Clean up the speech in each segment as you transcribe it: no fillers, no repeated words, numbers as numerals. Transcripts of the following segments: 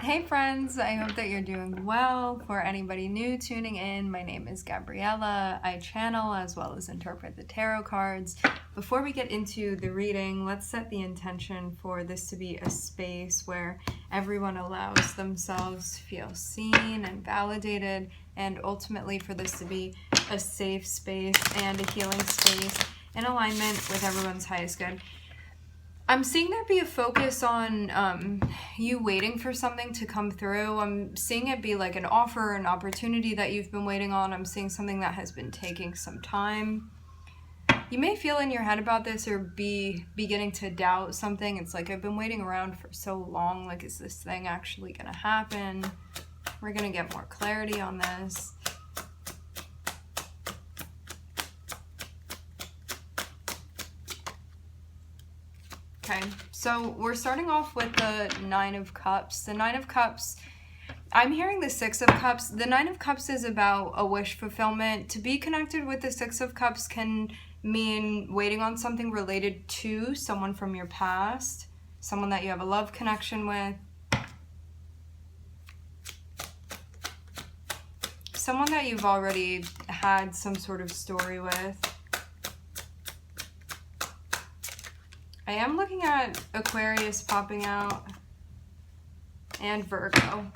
Hey friends, I hope that you're doing well. For anybody new tuning in, my name is Gabriella. I channel as well as interpret the tarot cards. Before we get into the reading, let's set the intention for this to be a space where everyone allows themselves to feel seen and validated, and ultimately for this to be a safe space and a healing space in alignment with everyone's highest good. I'm seeing there be a focus on you waiting for something to come through. I'm seeing it be like an offer, an opportunity that you've been waiting on. I'm seeing something that has been taking some time. You may feel in your head about this or be beginning to doubt something. It's like, I've been waiting around for so long. Like, is this thing actually going to happen? We're going to get more clarity on this. Okay, so we're starting off with the Nine of Cups. The Nine of Cups, I'm hearing the Six of Cups. The Nine of Cups is about a wish fulfillment. To be connected with the Six of Cups can mean waiting on something related to someone from your past, someone that you have a love connection with, someone that you've already had some sort of story with. I am looking at Aquarius popping out and Virgo.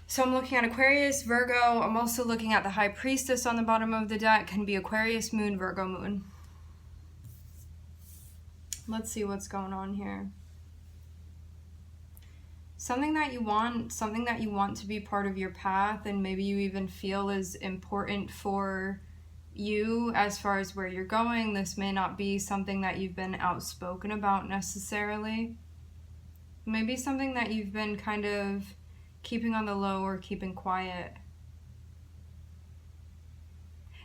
So I'm looking at Aquarius, Virgo. I'm also looking at the High Priestess on the bottom of the deck. Can be Aquarius moon, Virgo moon. Let's see what's going on here. Something that you want to be part of your path, and maybe you even feel is important for you as far as where you're going. This may not be something that you've been outspoken about necessarily. Maybe something that you've been kind of keeping on the low or keeping quiet.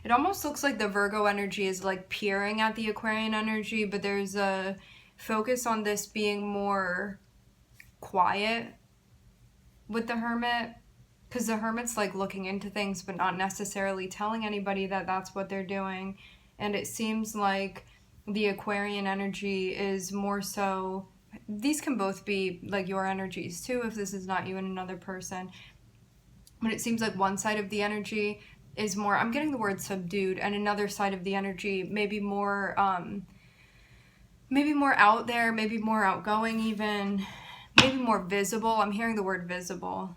It almost looks like the Virgo energy is like peering at the Aquarian energy, but there's a focus on this being more quiet with the Hermit. Because the Hermit's like looking into things but not necessarily telling anybody that that's what they're doing. And it seems like the Aquarian energy is more so, these can both be like your energies too if this is not you and another person. But it seems like one side of the energy is more, I'm getting the word subdued, and another side of the energy maybe more out there, maybe more outgoing even, maybe more visible. I'm hearing the word visible.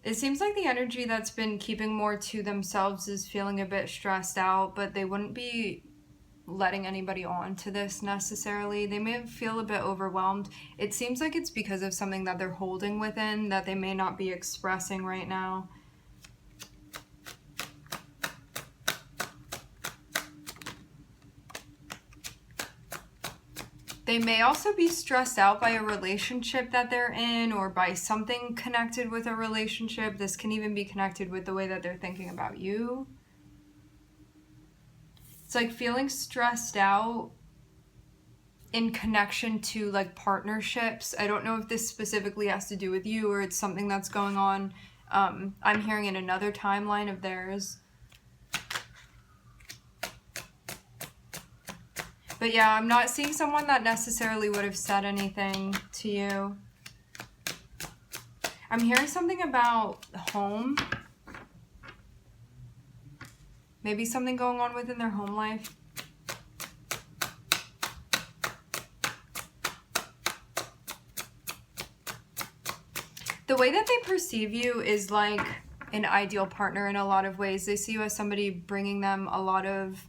It seems like the energy that's been keeping more to themselves is feeling a bit stressed out, but they wouldn't be letting anybody on to this necessarily. They may feel a bit overwhelmed. It seems like it's because of something that they're holding within that they may not be expressing right now. They may also be stressed out by a relationship that they're in or by something connected with a relationship. This can even be connected with the way that they're thinking about you. It's like feeling stressed out in connection to like partnerships. I don't know if this specifically has to do with you or it's something that's going on. I'm hearing in another timeline of theirs. But yeah, I'm not seeing someone that necessarily would have said anything to you. I'm hearing something about home. Maybe something going on within their home life. The way that they perceive you is like an ideal partner in a lot of ways. They see you as somebody bringing them a lot of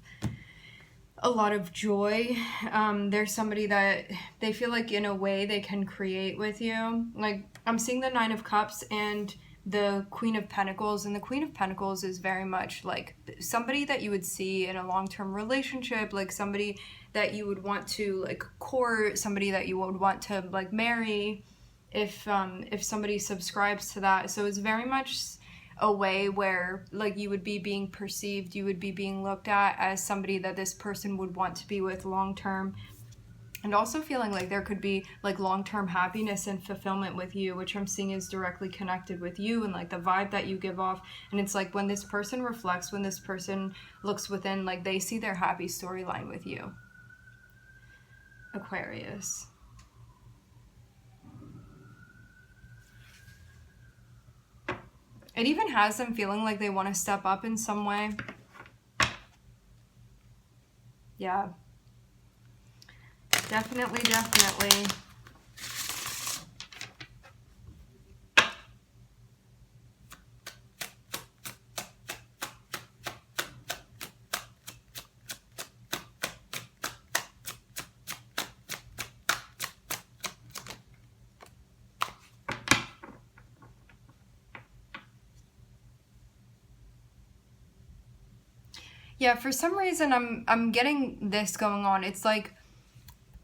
joy. There's somebody that they feel like in a way they can create with you. Like, I'm seeing the Nine of Cups and the Queen of Pentacles, and the Queen of Pentacles is very much like somebody that you would see in a long-term relationship, like somebody that you would want to like court, somebody that you would want to like marry if somebody subscribes to that. So it's very much a way where like you would be being perceived, you would be being looked at as somebody that this person would want to be with long term. And also feeling like there could be like long-term happiness and fulfillment with you, which I'm seeing is directly connected with you and like the vibe that you give off. And it's like when this person reflects, when this person looks within, like they see their happy storyline with you. Aquarius. It even has them feeling like they want to step up in some way. Yeah. Definitely, definitely. Yeah, for some reason I'm getting this going on. It's like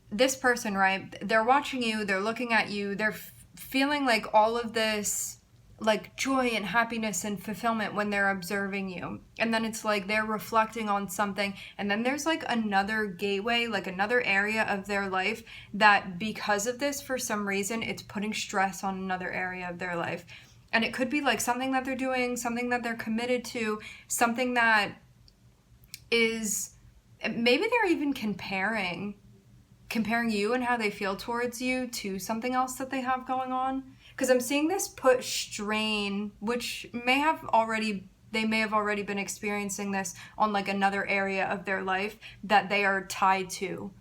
this person, right? They're watching you, they're looking at you, they're feeling like all of this like joy and happiness and fulfillment when they're observing you. And then it's like they're reflecting on something, and then there's like another gateway, like another area of their life that because of this, for some reason, it's putting stress on another area of their life. And it could be like something that they're doing, something that they're committed to, something that is, maybe they're even comparing you and how they feel towards you to something else that they have going on. Because I'm seeing this put strain, which they may have already been experiencing this on like another area of their life that they are tied to.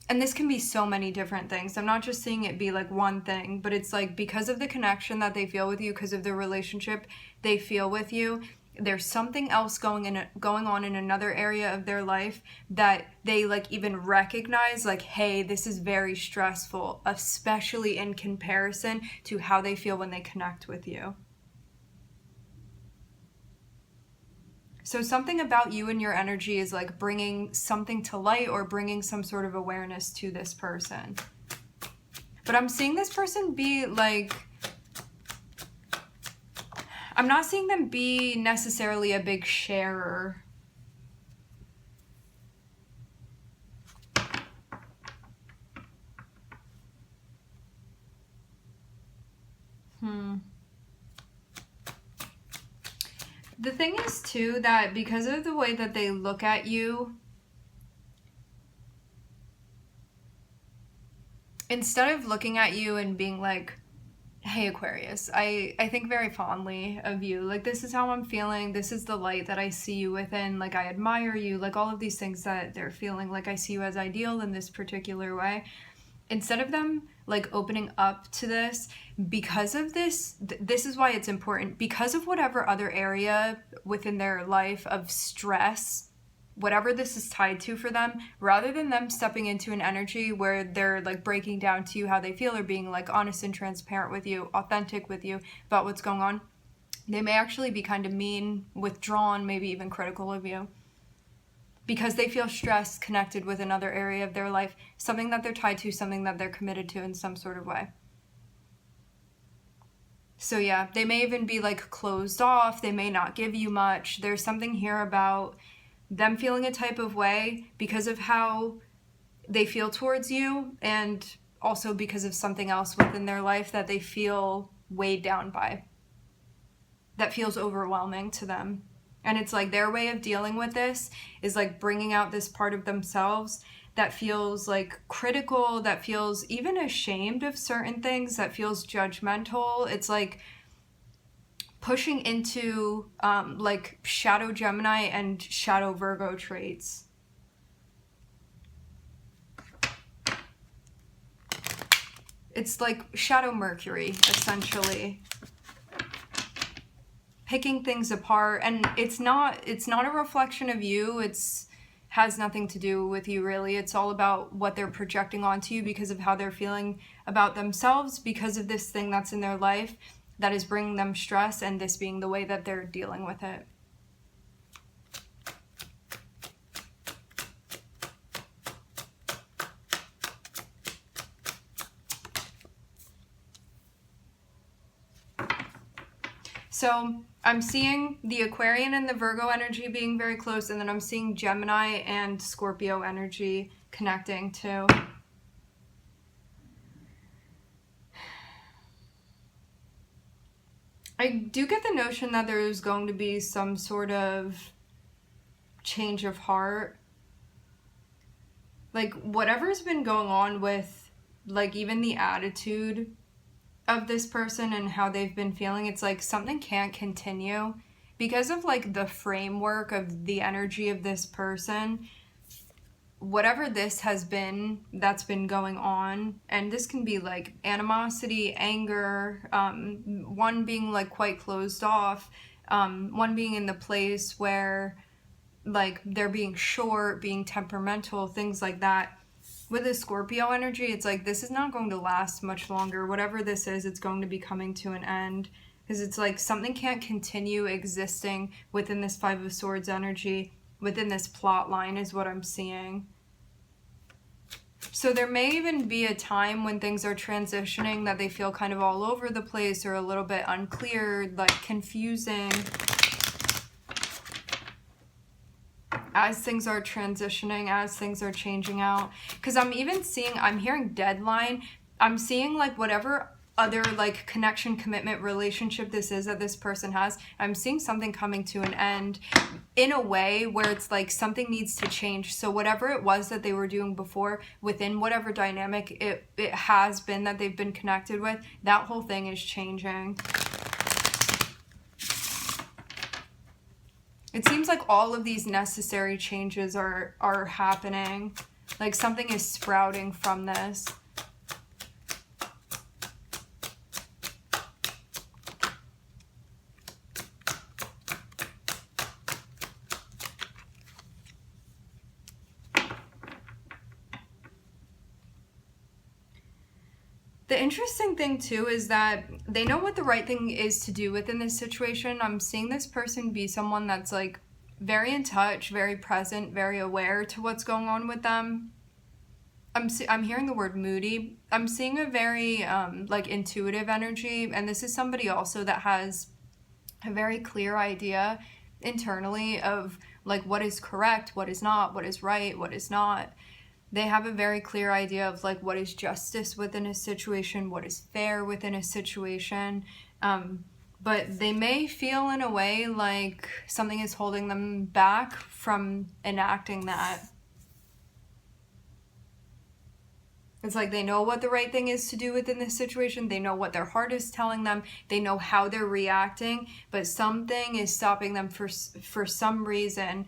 And this can be so many different things. I'm not just seeing it be like one thing, but it's like because of the connection that they feel with you, because of the relationship they feel with you, there's something else going on in another area of their life that they like even recognize, like, hey, this is very stressful, especially in comparison to how they feel when they connect with you. So something about you and your energy is like bringing something to light or bringing some sort of awareness to this person. But I'm seeing this person be like, I'm not seeing them be necessarily a big sharer. The thing is, too, that because of the way that they look at you, instead of looking at you and being like, hey, Aquarius, I think very fondly of you. Like, this is how I'm feeling. This is the light that I see you within. Like, I admire you. Like, all of these things that they're feeling. Like, I see you as ideal in this particular way. Instead of them, like, opening up to this, because of this, this is why it's important. Because of whatever other area within their life of stress, whatever this is tied to for them, rather than them stepping into an energy where they're like breaking down to you how they feel or being like honest and transparent with you, authentic with you about what's going on, they may actually be kind of mean, withdrawn, maybe even critical of you because they feel stressed connected with another area of their life, something that they're tied to, something that they're committed to in some sort of way. So yeah, they may even be like closed off, they may not give you much. There's something here about them feeling a type of way because of how they feel towards you, and also because of something else within their life that they feel weighed down by, that feels overwhelming to them. And it's like their way of dealing with this is like bringing out this part of themselves that feels like critical, that feels even ashamed of certain things, that feels judgmental. It's like pushing into like shadow Gemini and shadow Virgo traits. It's like shadow Mercury, essentially. Picking things apart, and it's not a reflection of you. It's has nothing to do with you, really. It's all about what they're projecting onto you because of how they're feeling about themselves, because of this thing that's in their life that is bringing them stress, and this being the way that they're dealing with it. So I'm seeing the Aquarian and the Virgo energy being very close, and then I'm seeing Gemini and Scorpio energy connecting too. I do get the notion that there's going to be some sort of change of heart. Like, whatever's been going on with, like, even the attitude of this person and how they've been feeling, it's like something can't continue because of, like, the framework of the energy of this person. Whatever this has been that's been going on, and this can be like animosity, anger, one being like quite closed off, one being in the place where like they're being short, being temperamental, things like that. With the Scorpio energy, it's like this is not going to last much longer. Whatever this is, it's going to be coming to an end, because it's like something can't continue existing within this Five of Swords energy, within this plot line is what I'm seeing. So there may even be a time when things are transitioning that they feel kind of all over the place or a little bit unclear, like confusing. As things are transitioning, as things are changing out. Because I'm hearing deadline. I'm seeing like whatever other like connection, commitment, relationship this is that this person has, I'm seeing something coming to an end in a way where it's like something needs to change. So whatever it was that they were doing before, within whatever dynamic it has been that they've been connected with, that whole thing is changing. It seems like all of these necessary changes are happening. Like something is sprouting from this. The interesting thing too is that they know what the right thing is to do within this situation. I'm seeing this person be someone that's like very in touch, very present, very aware to what's going on with them. I'm hearing the word moody. I'm seeing a very like intuitive energy, and this is somebody also that has a very clear idea internally of like what is correct, what is not, what is right, what is not. They have a very clear idea of like what is justice within a situation, what is fair within a situation. But they may feel in a way like something is holding them back from enacting that. It's like they know what the right thing is to do within this situation. They know what their heart is telling them. They know how they're reacting, but something is stopping them for some reason.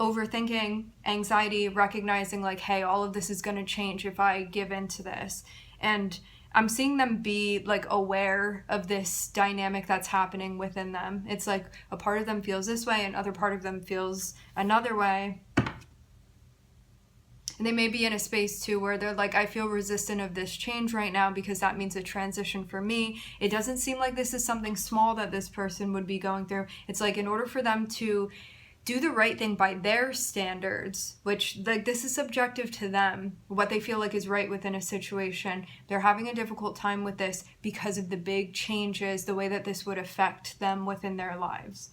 Overthinking, anxiety, recognizing like, hey, all of this is going to change if I give in to this. And I'm seeing them be like aware of this dynamic that's happening within them. It's like a part of them feels this way, another part of them feels another way. And they may be in a space too where they're like, I feel resistant of this change right now because that means a transition for me. It doesn't seem like this is something small that this person would be going through. It's like in order for them to do the right thing by their standards, which like this is subjective to them, what they feel like is right within a situation. They're having a difficult time with this because of the big changes, the way that this would affect them within their lives.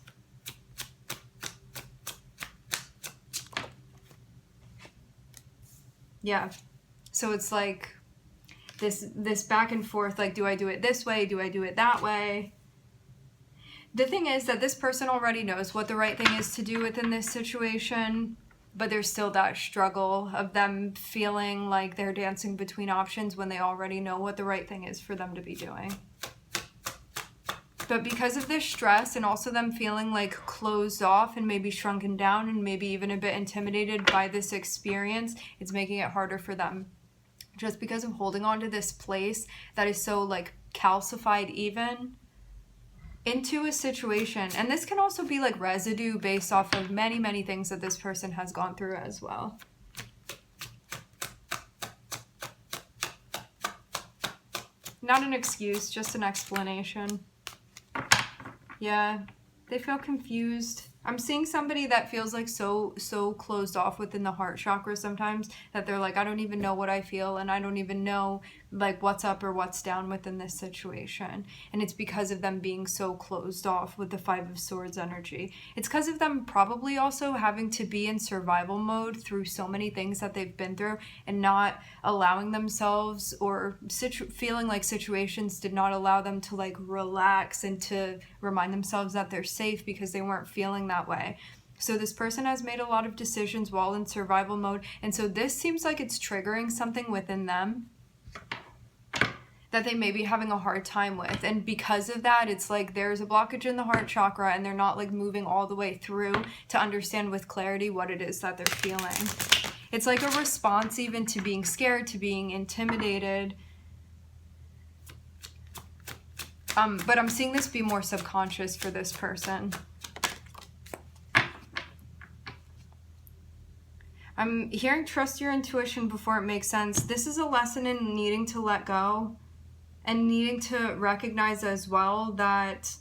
Yeah. So it's like this back and forth, like, do I do it this way? Do I do it that way? The thing is that this person already knows what the right thing is to do within this situation, but there's still that struggle of them feeling like they're dancing between options when they already know what the right thing is for them to be doing. But because of this stress and also them feeling like closed off and maybe shrunken down and maybe even a bit intimidated by this experience, it's making it harder for them. Just because of holding on to this place that is so like calcified even into a situation. And this can also be like residue based off of many, many things that this person has gone through as well. Not an excuse, just an explanation. Yeah, they feel confused. I'm seeing somebody that feels like so closed off within the heart chakra sometimes that they're like, I don't even know what I feel and I don't even know like what's up or what's down within this situation. And it's because of them being so closed off with the Five of Swords energy. It's because of them probably also having to be in survival mode through so many things that they've been through, and not allowing themselves, or feeling like situations did not allow them to like relax and to remind themselves that they're safe, because they weren't feeling that way. So this person has made a lot of decisions while in survival mode, and so this seems like it's triggering something within them that they may be having a hard time with. And because of that, it's like there's a blockage in the heart chakra, and they're not like moving all the way through to understand with clarity what it is that they're feeling. It's like a response even to being scared, to being intimidated. But I'm seeing this be more subconscious for this person. I'm hearing trust your intuition before it makes sense. This is a lesson in needing to let go and needing to recognize as well that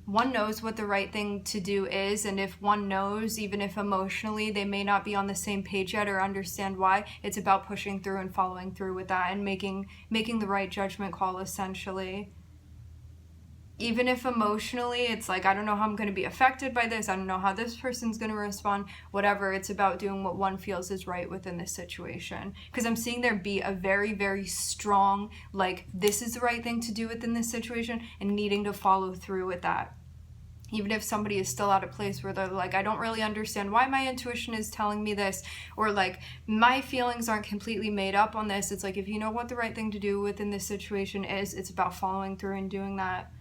one knows what the right thing to do is. And if one knows, even if emotionally they may not be on the same page yet or understand why, it's about pushing through and following through with that and making the right judgment call, essentially. Even if emotionally it's like, I don't know how I'm going to be affected by this, I don't know how this person's going to respond, whatever, it's about doing what one feels is right within this situation. Because I'm seeing there be a very, very strong, like, this is the right thing to do within this situation, and needing to follow through with that. Even if somebody is still at a place where they're like, I don't really understand why my intuition is telling me this, or like my feelings aren't completely made up on this. It's like, if you know what the right thing to do within this situation is, it's about following through and doing that.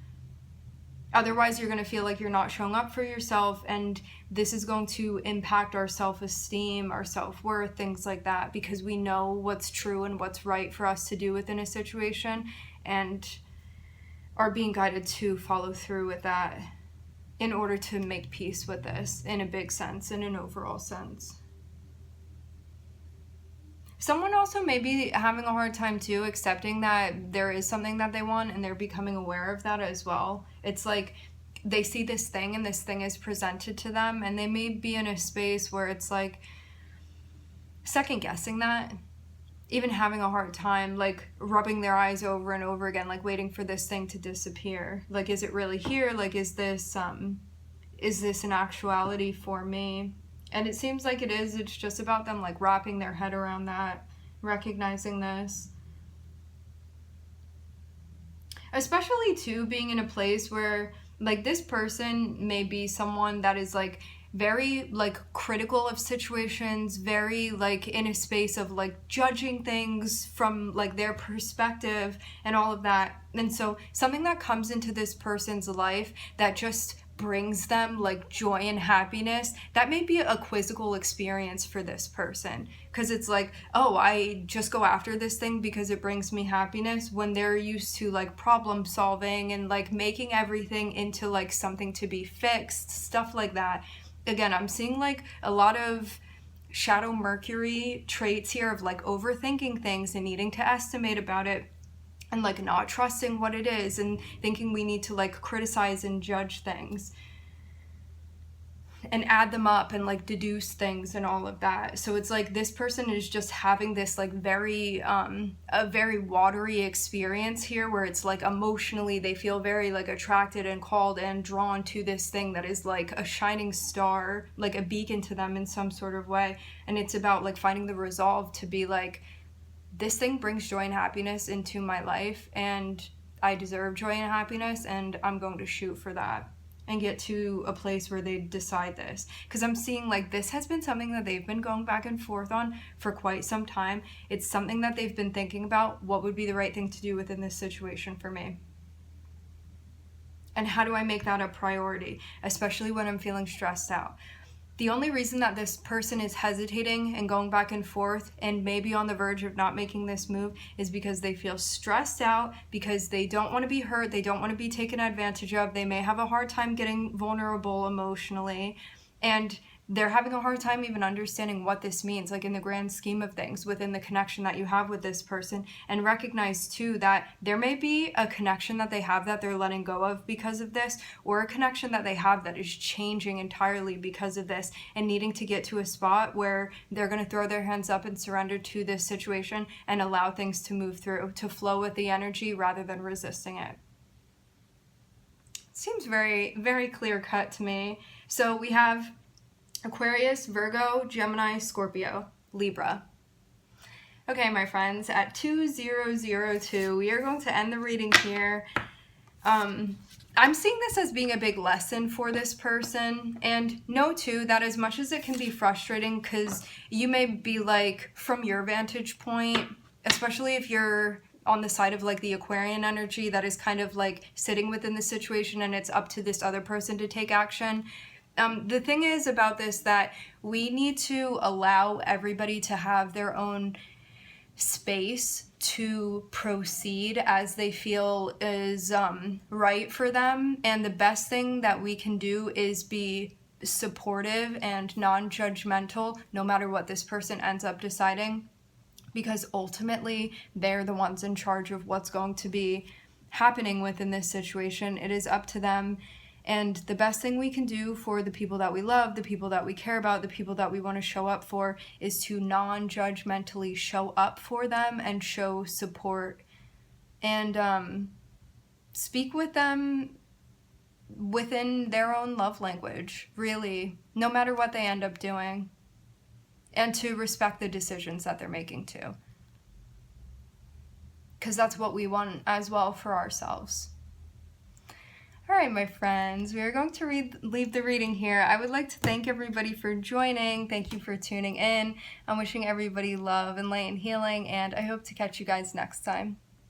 Otherwise, you're going to feel like you're not showing up for yourself, and this is going to impact our self-esteem, our self-worth, things like that, because we know what's true and what's right for us to do within a situation, and are being guided to follow through with that in order to make peace with this in a big sense, in an overall sense. Someone also may be having a hard time too accepting that there is something that they want, and they're becoming aware of that as well. It's like they see this thing and this thing is presented to them, and they may be in a space where it's like second guessing that, even having a hard time, like rubbing their eyes over and over again, like waiting for this thing to disappear. Like, is it really here? Like, is this an actuality for me? And it seems like it is. It's just about them like wrapping their head around that, recognizing this. Especially too, being in a place where like this person may be someone that is like very like critical of situations, very like in a space of like judging things from like their perspective and all of that. And so something that comes into this person's life that just brings them like joy and happiness, that may be a quizzical experience for this person, because it's like, oh, I just go after this thing because it brings me happiness, when they're used to like problem solving and like making everything into like something to be fixed, stuff like that. Again, I'm seeing like a lot of shadow Mercury traits here of like overthinking things and needing to estimate about it, and like not trusting what it is, and thinking we need to like criticize and judge things and add them up and like deduce things and all of that. So it's like this person is just having this like very a very watery experience here, where it's like emotionally they feel very like attracted and called and drawn to this thing that is like a shining star, like a beacon to them in some sort of way. And it's about like finding the resolve to be like, this thing brings joy and happiness into my life, and I deserve joy and happiness, and I'm going to shoot for that and get to a place where they decide this. Because I'm seeing like this has been something that they've been going back and forth on for quite some time. It's something that they've been thinking about, what would be the right thing to do within this situation for me? And how do I make that a priority, especially when I'm feeling stressed out? The only reason that this person is hesitating and going back and forth and maybe on the verge of not making this move is because they feel stressed out, because they don't want to be hurt, they don't want to be taken advantage of, they may have a hard time getting vulnerable emotionally, and they're having a hard time even understanding what this means, like in the grand scheme of things, within the connection that you have with this person. And recognize too that there may be a connection that they have that they're letting go of because of this, or a connection that they have that is changing entirely because of this, and needing to get to a spot where they're going to throw their hands up and surrender to this situation and allow things to move through, to flow with the energy rather than resisting it. Seems very, very clear cut to me. So we have Aquarius, Virgo, Gemini, Scorpio, Libra. Okay, my friends, at 2002, we are going to end the reading here. I'm seeing this as being a big lesson for this person. And know, too, that as much as it can be frustrating, because you may be like, from your vantage point, especially if you're on the side of like the Aquarian energy that is kind of like sitting within the situation and it's up to this other person to take action. The thing is about this that we need to allow everybody to have their own space to proceed as they feel is right for them. And the best thing that we can do is be supportive and non-judgmental no matter what this person ends up deciding, because ultimately they're the ones in charge of what's going to be happening within this situation. It is up to them. And the best thing we can do for the people that we love, the people that we care about, the people that we want to show up for, is to non-judgmentally show up for them and show support, and speak with them within their own love language, really, no matter what they end up doing, and to respect the decisions that they're making too, because that's what we want as well for ourselves. All right, my friends, we are going to leave the reading here. I would like to thank everybody for joining. Thank you for tuning in. I'm wishing everybody love and light and healing, and I hope to catch you guys next time.